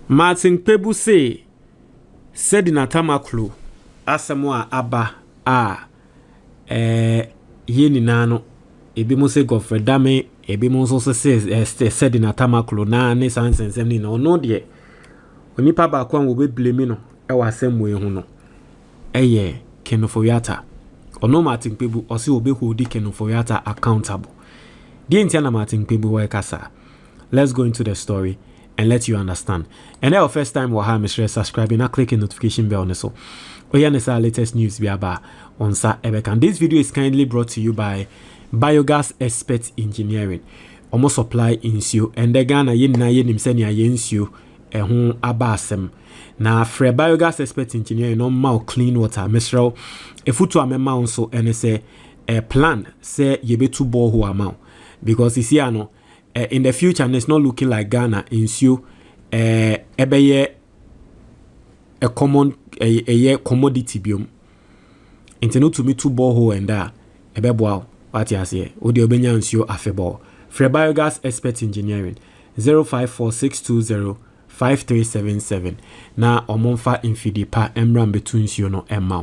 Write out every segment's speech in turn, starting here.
Martin Pebu say Sedina Tamakloe asemwa aba yeni nano ebi mo se Godfrey Dame ebi mo so se Sedina Tamakloe na ne sansensem ni no no de onipa ba kwa wo be blame no e wa asem we hu no eye Ofori Atta ono Martin Pebu o se obe hold Ofori Atta accountable the entire Martin Pebu wa kasa. Let's go into the story and let you understand. And our first time we'll have Mr. subscribing and click the notification bell on so. This our latest news we about on Sa Ebekan. This video is kindly brought to you by Biogas Expert Engineering. Almost supply insio and the Ghana yen na yen senia yensio ehun abasem. Na free Biogas Expert Engineering no mau clean water. Mr. Efutu amema onso and say a plan say yebetu borehole amount because you see ano in the future and it's not looking like Ghana insio ebeye a common a commodity biom inteno to me two borehole and that ebeboa what you say odi obenya insio afebo free Biogas Expert Engineering 0546205377 na omonfa infidi pa emran betu insio no emma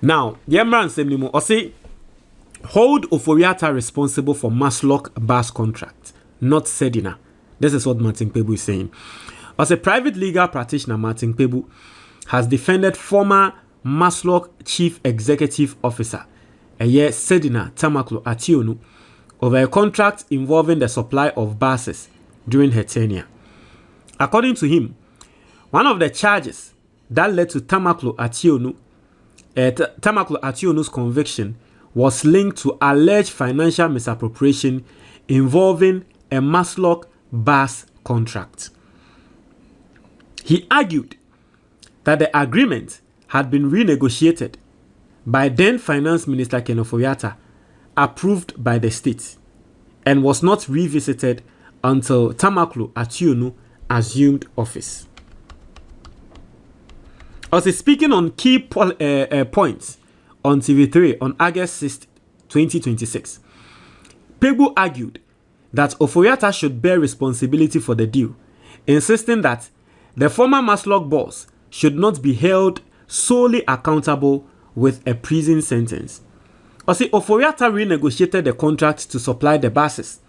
now the emran semnimu o say hold Ofori Atta responsible for Maslock bus contract, not Sedina. This is what Martin Pebu is saying. As a private legal practitioner, Martin Pebu has defended former Maslock Chief Executive Officer, Sedina Tamakloe over a contract involving the supply of buses during her tenure. According to him, one of the charges that led to Tamakloe conviction was linked to alleged financial misappropriation involving a Maslock bus contract. He argued that the agreement had been renegotiated by then Finance Minister Ofori Atta, approved by the state, and was not revisited until Tamakloe assumed office. Also speaking on key points on TV3 on August 6, 2026, Pebu argued that Ofori Atta should bear responsibility for the deal, insisting that the former Maslock boss should not be held solely accountable with a prison sentence. Ofori Atta renegotiated the contract to supply the buses.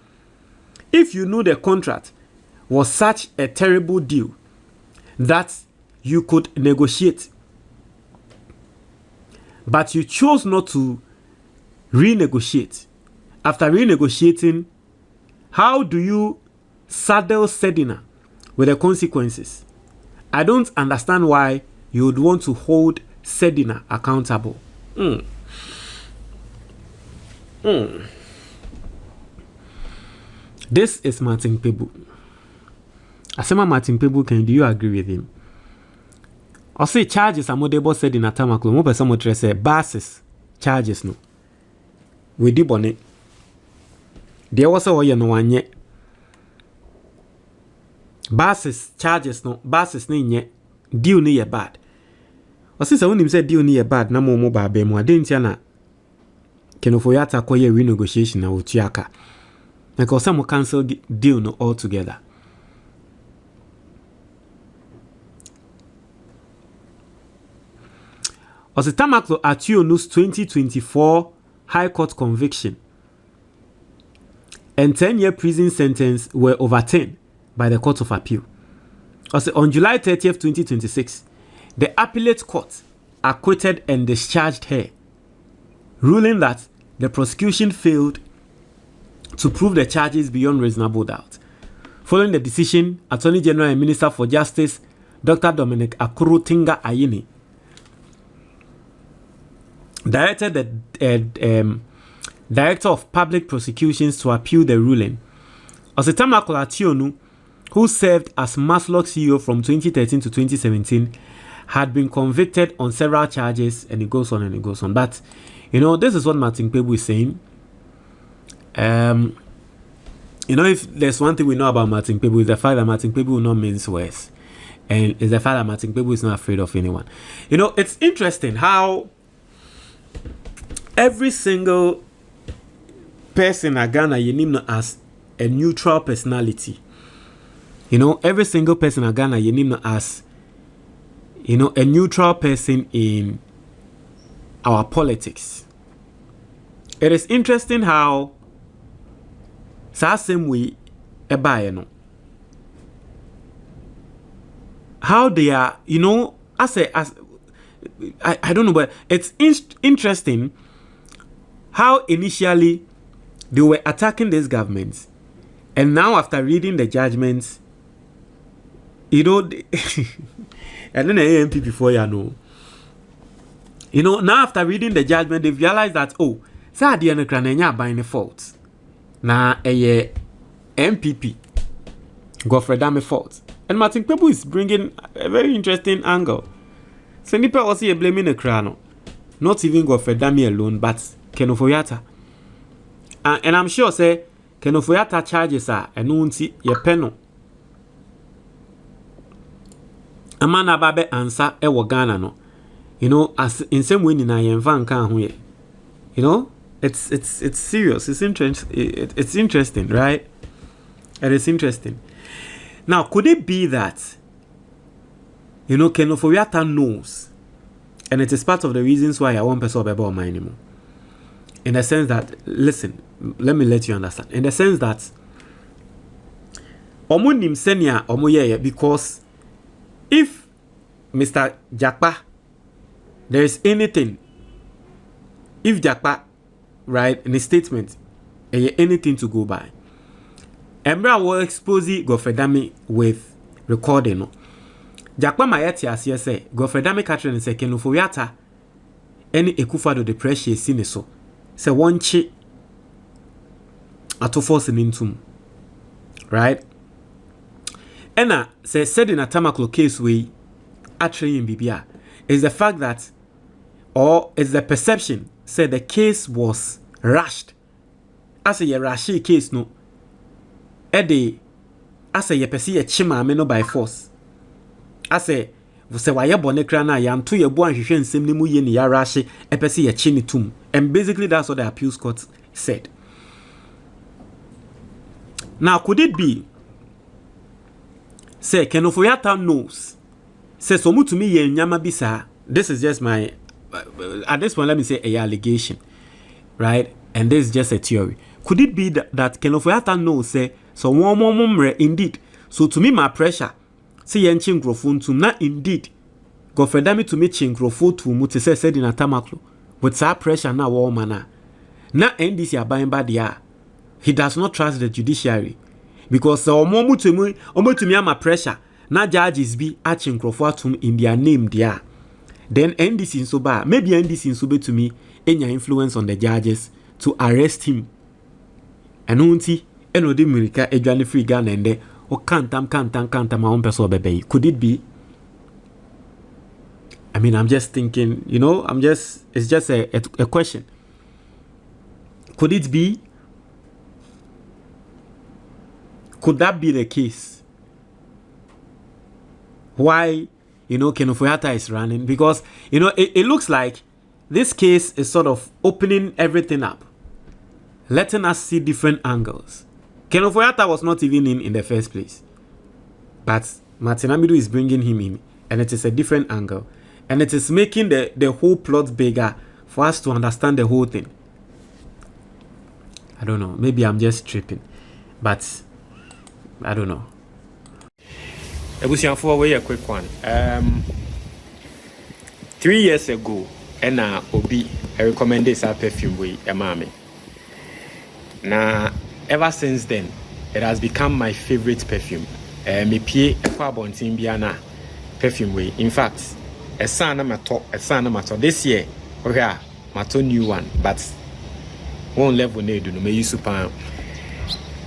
If you knew the contract was such a terrible deal that you could negotiate, but you chose not to renegotiate. After renegotiating, how do you saddle Sedina with the consequences? I don't understand why you would want to hold Sedina accountable. This is Martin Pebu. Asema Martin Pebu, do you agree with him? I say charges are modebo said in Tamakloe. Mo person mo say basis charges no. We di bone. There was a way no anye. Basis charges no. Basis ni nye. Deal ni ye bad. I say so when say deal ni ye bad na mo ba be mo ade ntia na Ofori Atta koye renegotiation na otuaka. Because some cancel deal no altogether. Also, Tamakloe's 2024 High Court conviction and 10-year prison sentence were overturned by the Court of Appeal. Also, on July 30th, 2026, the Appellate Court acquitted and discharged her, ruling that the prosecution failed to prove the charges beyond reasonable doubt. Following the decision, Attorney General and Minister for Justice Dr. Dominic Akurutinga Ayini directed the Director of Public Prosecutions to appeal the ruling. Tamakloe, who served as Maslock CEO from 2013 to 2017, had been convicted on several charges, and it goes on and it goes on. But, this is what Martin Pebu is saying. If there's one thing we know about Martin Pebu, is the fact that Martin Pebu will not mince words. And it's the fact that Martin Pebu is not afraid of anyone. It's interesting how every single person in Ghana you name as a neutral personality You know, every single person in Ghana, you name as, you know, a neutral person in our politics. It is interesting how same way how they are, you know, I don't know, but it's interesting how initially they were attacking these governments, and now after reading the judgments, you know, and then the AMP before you know, now after reading the judgment, they've realized that, oh, Sadia no kranenya by any fault. Na MPP Godfrey Dame fault. And Martin Pebu is bringing a very interesting angle. So Nipa was here blaming the crano. Not even Godfrey Dame alone, but Ofori Atta. And I'm sure, say, Ofori Atta charges are and unti ye penal. A man ababe answer Ghana no. You know, as in some way in I van can you know, it's serious. It's interesting, right? It is interesting. Now, could it be that, you know, Ofori Atta knows, and it is part of the reasons why I won't pursue about my anymore. In the sense that, listen, let me let you understand. In the sense that, omunim senia omoye, because if Mr. Jakpa, there is anything, if Jakpa, right, in a statement, anything to go by, Embra will expose Godfrey Dame with recording. No? Jakpa Mayeti as you say, Godfrey Dame Catherine and say, Ofori Atta, any Ekufado the pressure seen so. Say one chi ato force into, right? And say Sedina Tamakloe case way actually in Bibia is the fact that, or is the perception, say the case was rushed. As a rushy case, no. Ede, as a yepesi a chima ameno by force. As a say why ya bonekra na ya nto ye bo anhwehwe nsem ne mu ye ne ya rushy epesi ye chini tum. And basically that's what the appeals court said. Now could it be, say Ofori Atta knows, say so to me ye nyama bisa. This is just my at this point let me say a allegation, right? And this is just a theory. Could it be that Ofori Atta knows, say so one more indeed? So to me my pressure, say yen chingrofon to na indeed Godfrey Dame to me chingrofon to mu to say Sedina Tamakloe with that pressure now woman na NDC abaying bad ya. He does not trust the judiciary because omo to me ama pressure na judges be achin crawford in their name there. Then NDC so bad, maybe NDC so be to me any influence on the judges to arrest him. And unti enodi mirika edwane free Ghana and de o kantam my own person bebe. Could it be? I mean, I'm just thinking, you know, it's just a question. Could it be? Could that be the case? Why, you know, Ofori Atta is running? Because, you know, it looks like this case is sort of opening everything up, letting us see different angles. Ofori Atta was not even in the first place, but Martin Amidu is bringing him in, and it is a different angle, and it is making the whole plot bigger for us to understand the whole thing. I don't know, maybe I'm just tripping, but I don't know. For a quick one. 3 years ago, Obi recommended this perfume with a mommy. Now, ever since then, it has become my favorite perfume. Me pie Timbiana perfume way. In fact, a son of my this year, okay, my new one, but one level need no me use super.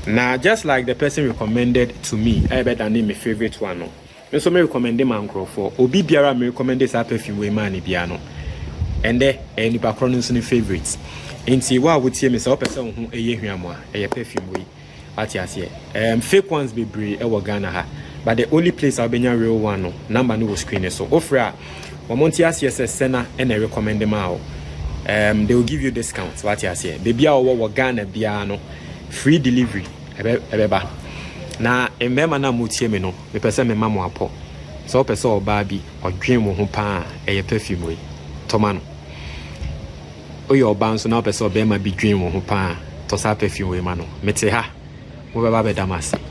Now, just like the person recommended to me, I better name my favorite one. No, so me recommend them uncle for Obi Biara me recommend this perfume way money piano. And there any background in favorites. In see what would see me so person who a perfume way. At yes, fake ones be brave Ghana ha. But the only place I'll be real one no number no screen so Ofori Atta yes sena and I recommend them out. They will give you discounts. What you say? Baby, our Ghana piano. Free delivery, na mbema na mutie me no me pese me mamo apo so pese oba bi odwen wo ho pa eye perfume we toma no oye oba nso na pese obema bi dwen wo ho pa to sa perfume we ma no mete ha wo beba be damase